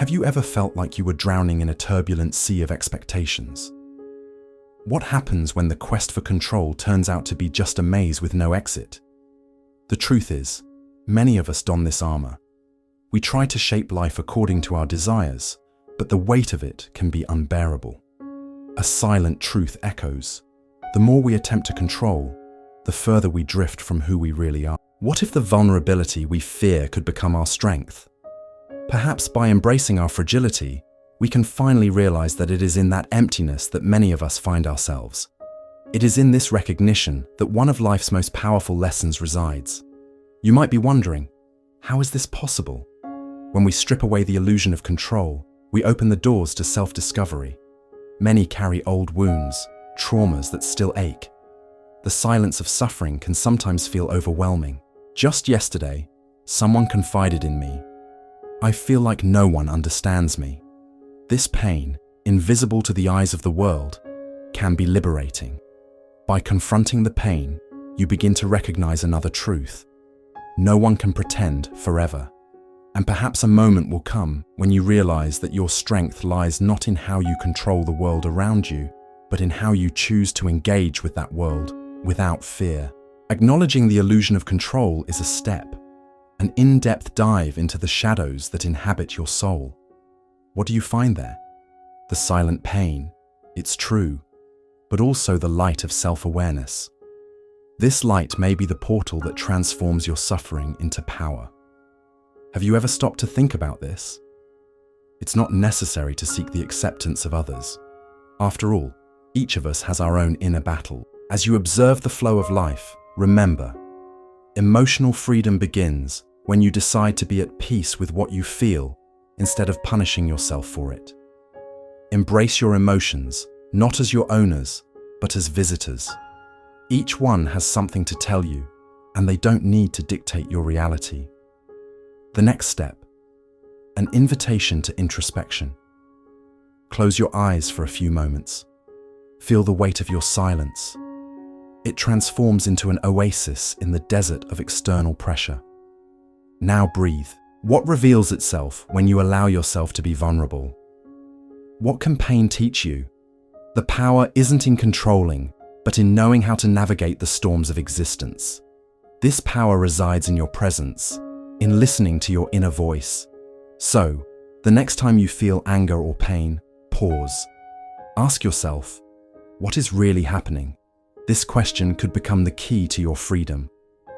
Have you ever felt like you were drowning in a turbulent sea of expectations? What happens when the quest for control turns out to be just a maze with no exit? The truth is, many of us don this armor. We try to shape life according to our desires, but the weight of it can be unbearable. A silent truth echoes. The more we attempt to control, the further we drift from who we really are. What if the vulnerability we fear could become our strength? Perhaps by embracing our fragility, we can finally realize that it is in that emptiness that many of us find ourselves. It is in this recognition that one of life's most powerful lessons resides. You might be wondering, how is this possible? When we strip away the illusion of control, we open the doors to self-discovery. Many carry old wounds, traumas that still ache. The silence of suffering can sometimes feel overwhelming. Just yesterday, someone confided in me. I feel like no one understands me. This pain, invisible to the eyes of the world, can be liberating. By confronting the pain, you begin to recognize another truth. No one can pretend forever. And perhaps a moment will come when you realize that your strength lies not in how you control the world around you, but in how you choose to engage with that world without fear. Acknowledging the illusion of control is a step, an in-depth dive into the shadows that inhabit your soul. What do you find there? The silent pain, it's true, but also the light of self-awareness. This light may be the portal that transforms your suffering into power. Have you ever stopped to think about this? It's not necessary to seek the acceptance of others. After all, each of us has our own inner battle. As you observe the flow of life, remember, emotional freedom begins when you decide to be at peace with what you feel instead of punishing yourself for it. Embrace your emotions, not as your owners, but as visitors. Each one has something to tell you, and they don't need to dictate your reality. The next step, an invitation to introspection. Close your eyes for a few moments. Feel the weight of your silence. It transforms into an oasis in the desert of external pressure. Now breathe. What reveals itself when you allow yourself to be vulnerable? What can pain teach you? The power isn't in controlling, but in knowing how to navigate the storms of existence. This power resides in your presence, in listening to your inner voice. So, the next time you feel anger or pain, pause. Ask yourself, what is really happening? This question could become the key to your freedom.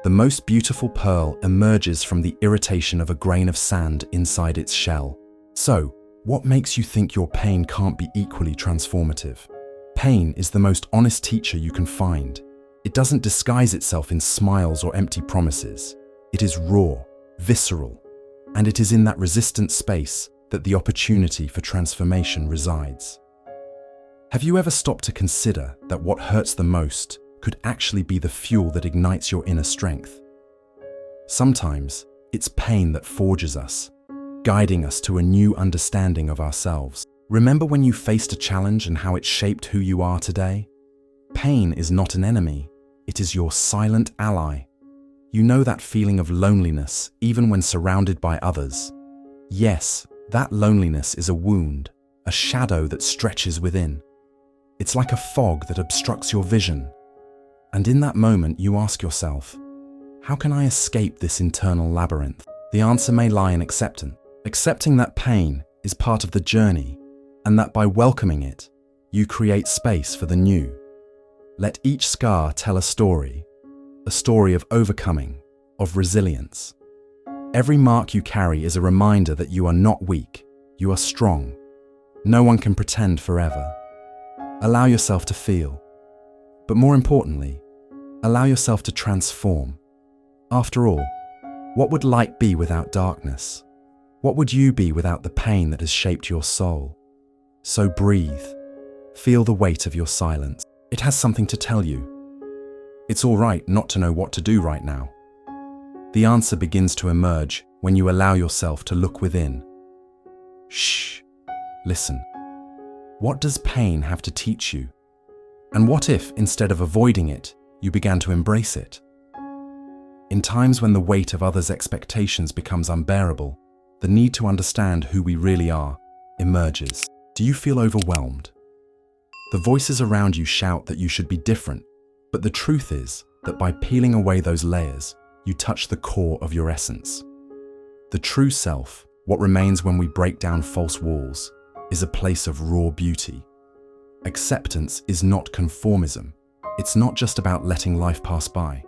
The most beautiful pearl emerges from the irritation of a grain of sand inside its shell. So, what makes you think your pain can't be equally transformative? Pain is the most honest teacher you can find. It doesn't disguise itself in smiles or empty promises. It is raw, visceral, and it is in that resistant space that the opportunity for transformation resides. Have you ever stopped to consider that what hurts the most could actually be the fuel that ignites your inner strength? Sometimes, it's pain that forges us, guiding us to a new understanding of ourselves. Remember when you faced a challenge and how it shaped who you are today? Pain is not an enemy, it is your silent ally. You know that feeling of loneliness even when surrounded by others. Yes, that loneliness is a wound, a shadow that stretches within. It's like a fog that obstructs your vision. And in that moment, you ask yourself, how can I escape this internal labyrinth? The answer may lie in acceptance. Accepting that pain is part of the journey, and that by welcoming it, you create space for the new. Let each scar tell a story of overcoming, of resilience. Every mark you carry is a reminder that you are not weak, you are strong. No one can pretend forever. Allow yourself to feel, but more importantly, allow yourself to transform. After all, what would light be without darkness? What would you be without the pain that has shaped your soul? So breathe. Feel the weight of your silence. It has something to tell you. It's all right not to know what to do right now. The answer begins to emerge when you allow yourself to look within. Shh. Listen. What does pain have to teach you? And what if, instead of avoiding it, you began to embrace it? In times when the weight of others' expectations becomes unbearable, the need to understand who we really are emerges. Do you feel overwhelmed? The voices around you shout that you should be different, but the truth is that by peeling away those layers, you touch the core of your essence. The true self, what remains when we break down false walls, is a place of raw beauty. Acceptance is not conformism. It's not just about letting life pass by.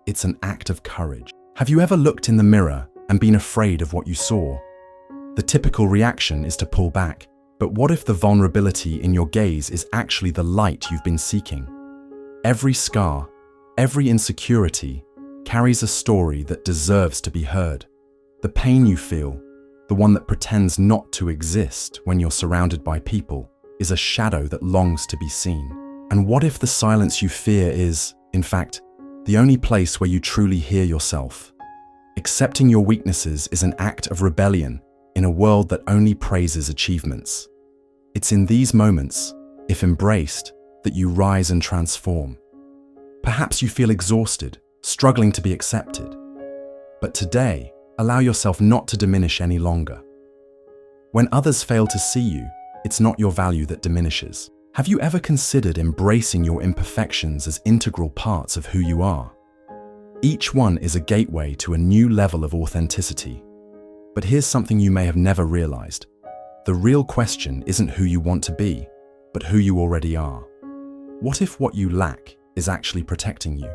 It's an act of courage. Have you ever looked in the mirror and been afraid of what you saw? The typical reaction is to pull back, but what if the vulnerability in your gaze is actually the light you've been seeking? Every scar, every insecurity, carries a story that deserves to be heard. The pain you feel, the one that pretends not to exist when you're surrounded by people, is a shadow that longs to be seen. And what if the silence you fear is, in fact, the only place where you truly hear yourself? Accepting your weaknesses is an act of rebellion in a world that only praises achievements. It's in these moments, if embraced, that you rise and transform. Perhaps you feel exhausted, struggling to be accepted. But today, allow yourself not to diminish any longer. When others fail to see you, it's not your value that diminishes. Have you ever considered embracing your imperfections as integral parts of who you are? Each one is a gateway to a new level of authenticity. But here's something you may have never realized. The real question isn't who you want to be, but who you already are. What if what you lack is actually protecting you?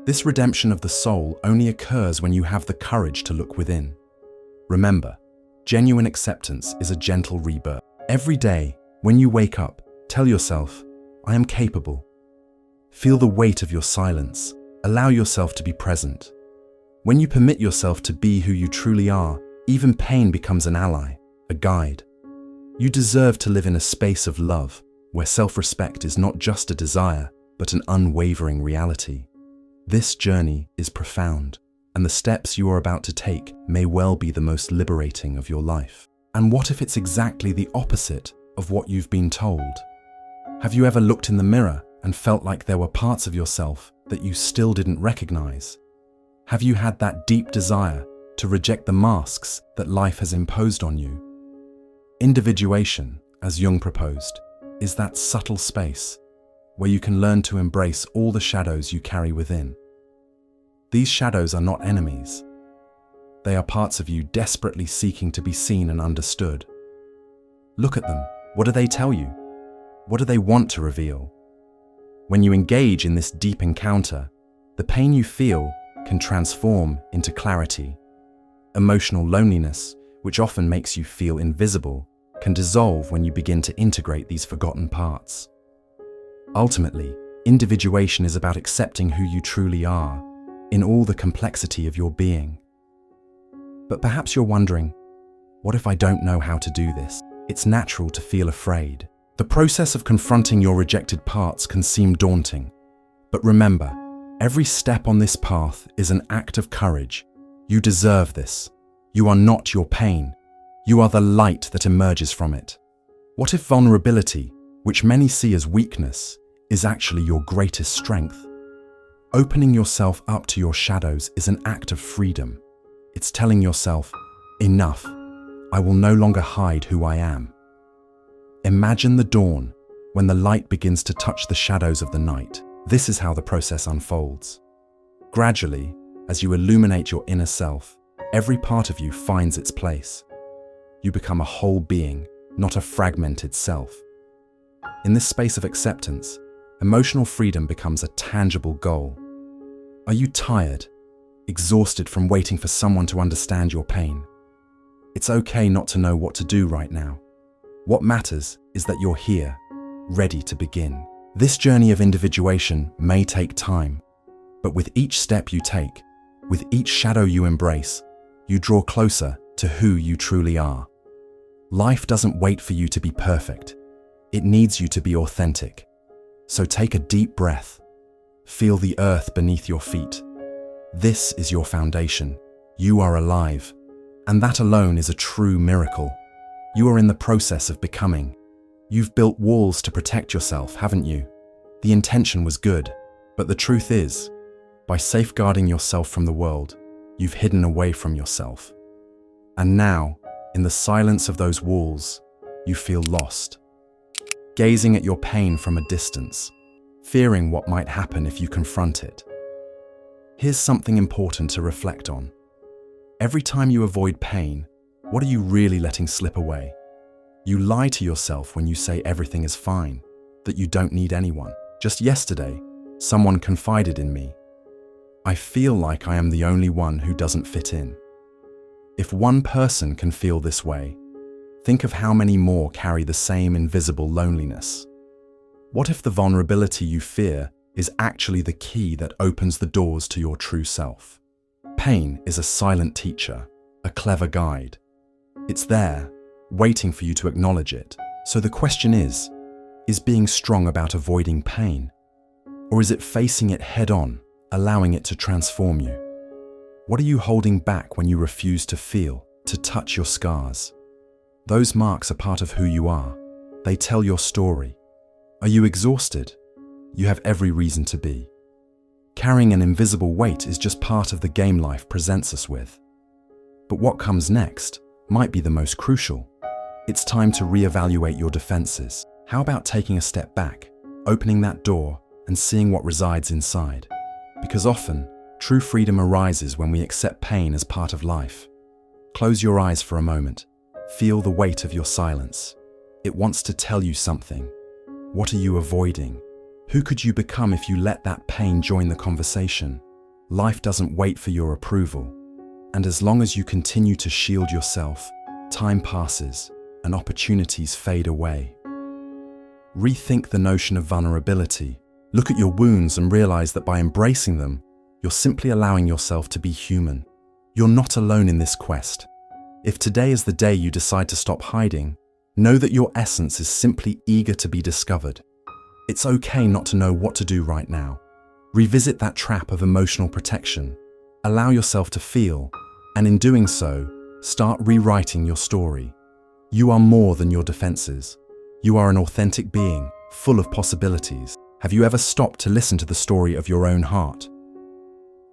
This redemption of the soul only occurs when you have the courage to look within. Remember, genuine acceptance is a gentle rebirth. Every day, when you wake up, tell yourself, I am capable. Feel the weight of your silence. Allow yourself to be present. When you permit yourself to be who you truly are, even pain becomes an ally, a guide. You deserve to live in a space of love, where self-respect is not just a desire, but an unwavering reality. This journey is profound, and the steps you are about to take may well be the most liberating of your life. And what if it's exactly the opposite of what you've been told? Have you ever looked in the mirror and felt like there were parts of yourself that you still didn't recognize? Have you had that deep desire to reject the masks that life has imposed on you? Individuation, as Jung proposed, is that subtle space where you can learn to embrace all the shadows you carry within. These shadows are not enemies. They are parts of you desperately seeking to be seen and understood. Look at them. What do they tell you? What do they want to reveal? When you engage in this deep encounter, the pain you feel can transform into clarity. Emotional loneliness, which often makes you feel invisible, can dissolve when you begin to integrate these forgotten parts. Ultimately, individuation is about accepting who you truly are, in all the complexity of your being. But perhaps you're wondering, what if I don't know how to do this? It's natural to feel afraid. The process of confronting your rejected parts can seem daunting. But remember, every step on this path is an act of courage. You deserve this. You are not your pain. You are the light that emerges from it. What if vulnerability, which many see as weakness, is actually your greatest strength? Opening yourself up to your shadows is an act of freedom. It's telling yourself, enough, I will no longer hide who I am. Imagine the dawn, when the light begins to touch the shadows of the night. This is how the process unfolds. Gradually, as you illuminate your inner self, every part of you finds its place. You become a whole being, not a fragmented self. In this space of acceptance, emotional freedom becomes a tangible goal. Are you tired, exhausted from waiting for someone to understand your pain? It's okay not to know what to do right now. What matters is that you're here, ready to begin. This journey of individuation may take time, but with each step you take, with each shadow you embrace, you draw closer to who you truly are. Life doesn't wait for you to be perfect. It needs you to be authentic. So take a deep breath. Feel the earth beneath your feet. This is your foundation. You are alive. And that alone is a true miracle. You are in the process of becoming. You've built walls to protect yourself, haven't you? The intention was good, but the truth is, by safeguarding yourself from the world, you've hidden away from yourself. And now, in the silence of those walls, you feel lost, gazing at your pain from a distance, fearing what might happen if you confront it. Here's something important to reflect on. Every time you avoid pain, what are you really letting slip away? You lie to yourself when you say everything is fine, that you don't need anyone. Just yesterday, someone confided in me. I feel like I am the only one who doesn't fit in. If one person can feel this way, think of how many more carry the same invisible loneliness. What if the vulnerability you fear is actually the key that opens the doors to your true self? Pain is a silent teacher, a clever guide. It's there, waiting for you to acknowledge it. So the question is being strong about avoiding pain? Or is it facing it head-on, allowing it to transform you? What are you holding back when you refuse to feel, to touch your scars? Those marks are part of who you are. They tell your story. Are you exhausted? You have every reason to be. Carrying an invisible weight is just part of the game life presents us with. But what comes next might be the most crucial. It's time to reevaluate your defenses. How about taking a step back, opening that door, and seeing what resides inside? Because often, true freedom arises when we accept pain as part of life. Close your eyes for a moment. Feel the weight of your silence. It wants to tell you something. What are you avoiding? Who could you become if you let that pain join the conversation? Life doesn't wait for your approval. And as long as you continue to shield yourself, time passes and opportunities fade away. Rethink the notion of vulnerability. Look at your wounds and realize that by embracing them, you're simply allowing yourself to be human. You're not alone in this quest. If today is the day you decide to stop hiding, know that your essence is simply eager to be discovered. It's okay not to know what to do right now. Revisit that trap of emotional protection. Allow yourself to feel, and in doing so, start rewriting your story. You are more than your defenses. You are an authentic being, full of possibilities. Have you ever stopped to listen to the story of your own heart?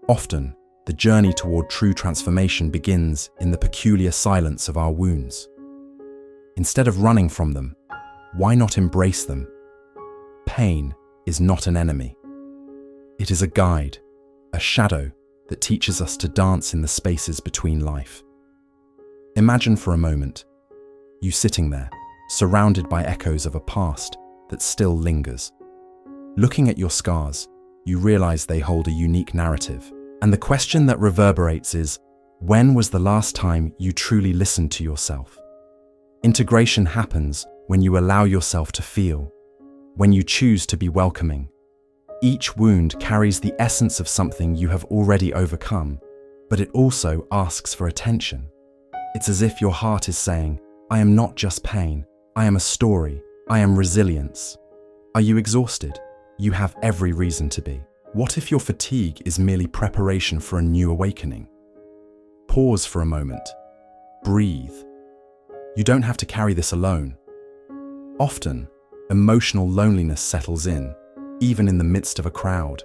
Often, the journey toward true transformation begins in the peculiar silence of our wounds. Instead of running from them, why not embrace them? Pain is not an enemy. It is a guide, a shadow that teaches us to dance in the spaces between life. Imagine for a moment, you sitting there, surrounded by echoes of a past that still lingers. Looking at your scars, you realize they hold a unique narrative. And the question that reverberates is, when was the last time you truly listened to yourself? Integration happens when you allow yourself to feel, when you choose to be welcoming. Each wound carries the essence of something you have already overcome, but it also asks for attention. It's as if your heart is saying, I am not just pain, I am a story, I am resilience. Are you exhausted? You have every reason to be. What if your fatigue is merely preparation for a new awakening? Pause for a moment. Breathe. You don't have to carry this alone. Often, emotional loneliness settles in, even in the midst of a crowd.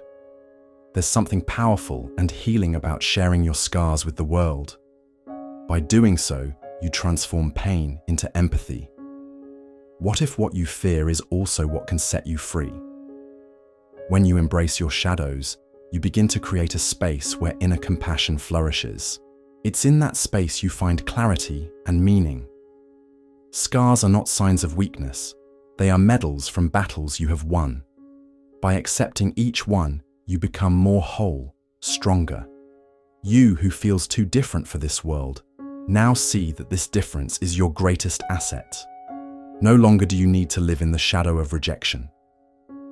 There's something powerful and healing about sharing your scars with the world. By doing so, you transform pain into empathy. What if what you fear is also what can set you free? When you embrace your shadows, you begin to create a space where inner compassion flourishes. It's in that space you find clarity and meaning. Scars are not signs of weakness. They are medals from battles you have won. By accepting each one, you become more whole, stronger. You who feels too different for this world, now see that this difference is your greatest asset. No longer do you need to live in the shadow of rejection.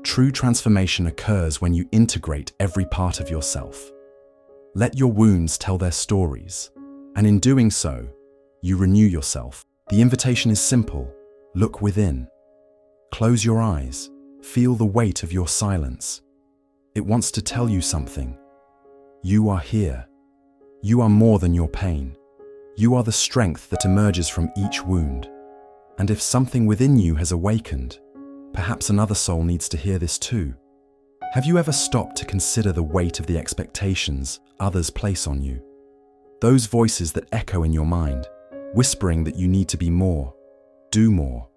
True transformation occurs when you integrate every part of yourself. Let your wounds tell their stories, and in doing so, you renew yourself. The invitation is simple. Look within. Close your eyes. Feel the weight of your silence. It wants to tell you something. You are here. You are more than your pain. You are the strength that emerges from each wound. And if something within you has awakened, perhaps another soul needs to hear this too. Have you ever stopped to consider the weight of the expectations others place on you? Those voices that echo in your mind, whispering that you need to be more, do more,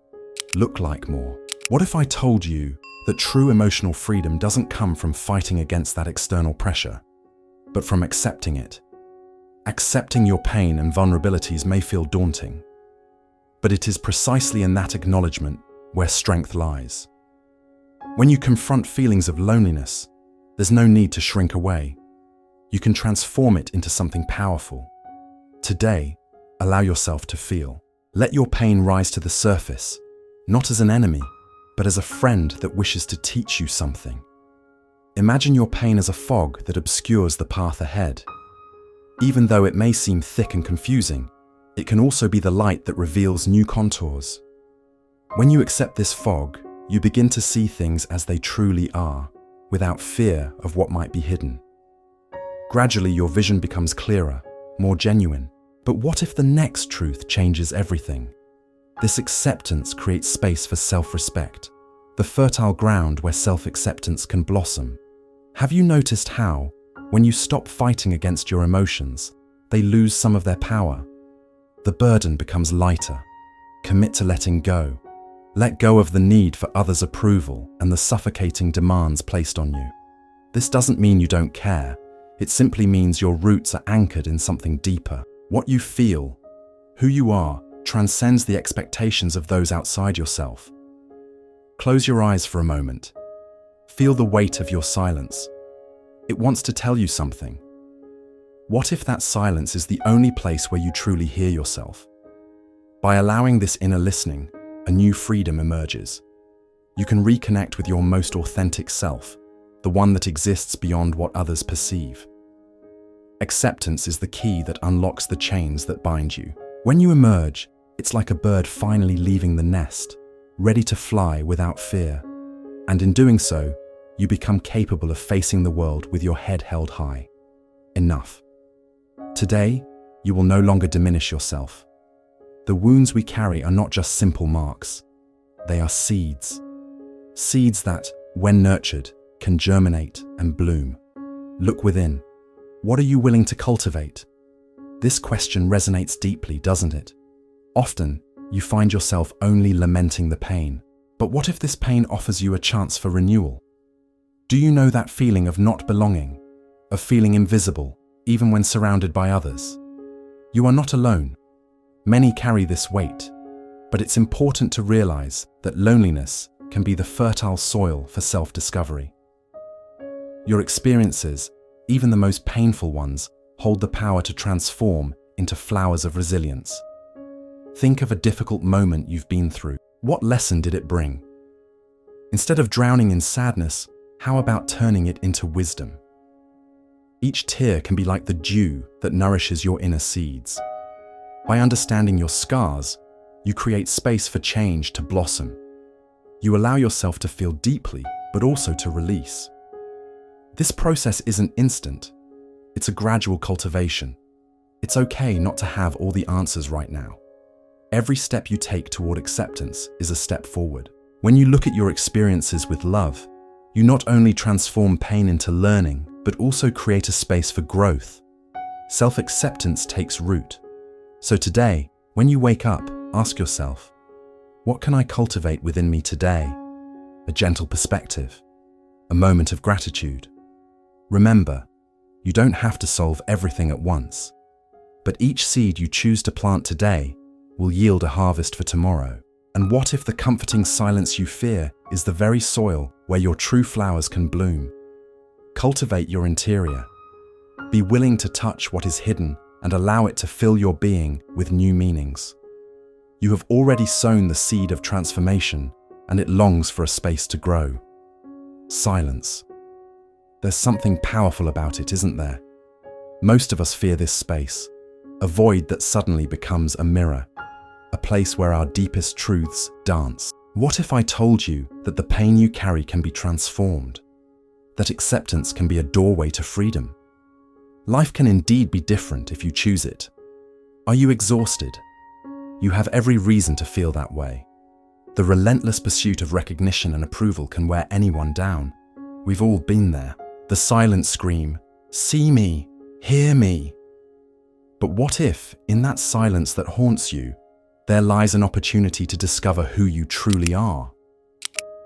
look like more. What if I told you that true emotional freedom doesn't come from fighting against that external pressure, but from accepting it? Accepting your pain and vulnerabilities may feel daunting, but it is precisely in that acknowledgement where strength lies. When you confront feelings of loneliness, there's no need to shrink away. You can transform it into something powerful. Today, allow yourself to feel. Let your pain rise to the surface, not as an enemy, but as a friend that wishes to teach you something. Imagine your pain as a fog that obscures the path ahead. Even though it may seem thick and confusing, it can also be the light that reveals new contours. When you accept this fog, you begin to see things as they truly are, without fear of what might be hidden. Gradually, your vision becomes clearer, more genuine. But what if the next truth changes everything? This acceptance creates space for self-respect, the fertile ground where self-acceptance can blossom. Have you noticed how, when you stop fighting against your emotions, they lose some of their power? The burden becomes lighter. Commit to letting go. Let go of the need for others' approval and the suffocating demands placed on you. This doesn't mean you don't care. It simply means your roots are anchored in something deeper. What you feel, who you are, transcends the expectations of those outside yourself. Close your eyes for a moment. Feel the weight of your silence. It wants to tell you something. What if that silence is the only place where you truly hear yourself? By allowing this inner listening, a new freedom emerges. You can reconnect with your most authentic self, the one that exists beyond what others perceive. Acceptance is the key that unlocks the chains that bind you. When you emerge, it's like a bird finally leaving the nest, ready to fly without fear. And in doing so, you become capable of facing the world with your head held high. Enough. Today, you will no longer diminish yourself. The wounds we carry are not just simple marks. They are seeds. Seeds that, when nurtured, can germinate and bloom. Look within. What are you willing to cultivate? This question resonates deeply, doesn't it? Often, you find yourself only lamenting the pain. But what if this pain offers you a chance for renewal? Do you know that feeling of not belonging, of feeling invisible, even when surrounded by others? You are not alone. Many carry this weight, but it's important to realize that loneliness can be the fertile soil for self-discovery. Your experiences, even the most painful ones, hold the power to transform into flowers of resilience. Think of a difficult moment you've been through. What lesson did it bring? Instead of drowning in sadness, how about turning it into wisdom? Each tear can be like the dew that nourishes your inner seeds. By understanding your scars, you create space for change to blossom. You allow yourself to feel deeply, but also to release. This process isn't instant. It's a gradual cultivation. It's okay not to have all the answers right now. Every step you take toward acceptance is a step forward. When you look at your experiences with love, you not only transform pain into learning, but also create a space for growth. Self-acceptance takes root. So today, when you wake up, ask yourself, what can I cultivate within me today? A gentle perspective, a moment of gratitude. Remember, you don't have to solve everything at once, but each seed you choose to plant today will yield a harvest for tomorrow. And what if the comforting silence you fear is the very soil where your true flowers can bloom? Cultivate your interior. Be willing to touch what is hidden and allow it to fill your being with new meanings. You have already sown the seed of transformation, and it longs for a space to grow. Silence. There's something powerful about it, isn't there? Most of us fear this space, a void that suddenly becomes a mirror, a place where our deepest truths dance. What if I told you that the pain you carry can be transformed? That acceptance can be a doorway to freedom? Life can indeed be different if you choose it. Are you exhausted? You have every reason to feel that way. The relentless pursuit of recognition and approval can wear anyone down. We've all been there. The silent scream, "See me, hear me." But what if, in that silence that haunts you, there lies an opportunity to discover who you truly are?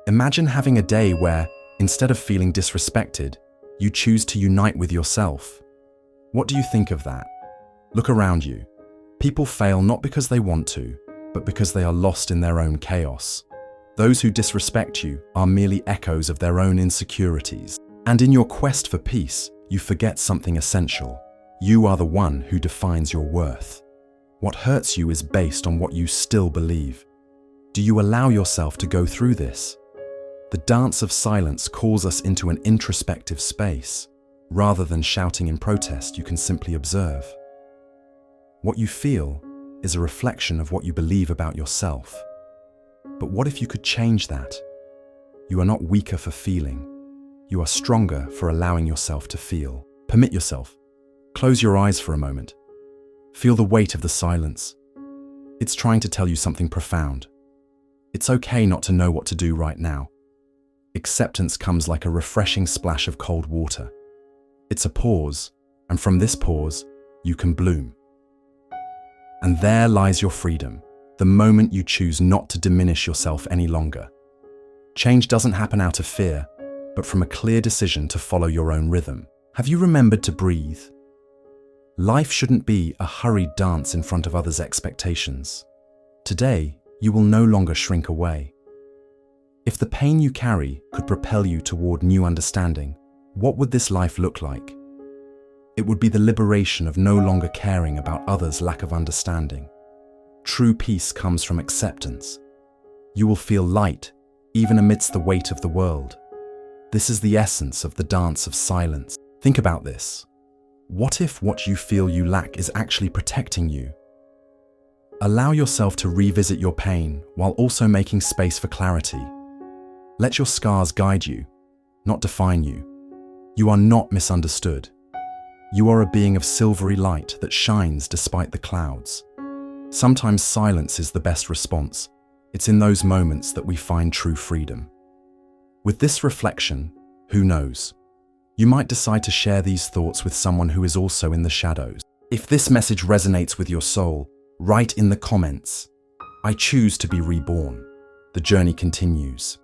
Imagine having a day where, instead of feeling disrespected, you choose to unite with yourself. What do you think of that? Look around you. People fail not because they want to, but because they are lost in their own chaos. Those who disrespect you are merely echoes of their own insecurities. And in your quest for peace, you forget something essential. You are the one who defines your worth. What hurts you is based on what you still believe. Do you allow yourself to go through this? The dance of silence calls us into an introspective space. Rather than shouting in protest, you can simply observe. What you feel is a reflection of what you believe about yourself. But what if you could change that? You are not weaker for feeling. You are stronger for allowing yourself to feel. Permit yourself. Close your eyes for a moment. Feel the weight of the silence. It's trying to tell you something profound. It's okay not to know what to do right now. Acceptance comes like a refreshing splash of cold water. It's a pause, and from this pause, you can bloom. And there lies your freedom, the moment you choose not to diminish yourself any longer. Change doesn't happen out of fear, but from a clear decision to follow your own rhythm. Have you remembered to breathe? Life shouldn't be a hurried dance in front of others' expectations. Today, you will no longer shrink away. If the pain you carry could propel you toward new understanding, what would this life look like? It would be the liberation of no longer caring about others' lack of understanding. True peace comes from acceptance. You will feel light, even amidst the weight of the world. This is the essence of the dance of silence. Think about this. What if what you feel you lack is actually protecting you? Allow yourself to revisit your pain while also making space for clarity. Let your scars guide you, not define you. You are not misunderstood. You are a being of silvery light that shines despite the clouds. Sometimes silence is the best response. It's in those moments that we find true freedom. With this reflection, who knows? You might decide to share these thoughts with someone who is also in the shadows. If this message resonates with your soul, write in the comments, "I choose to be reborn." The journey continues.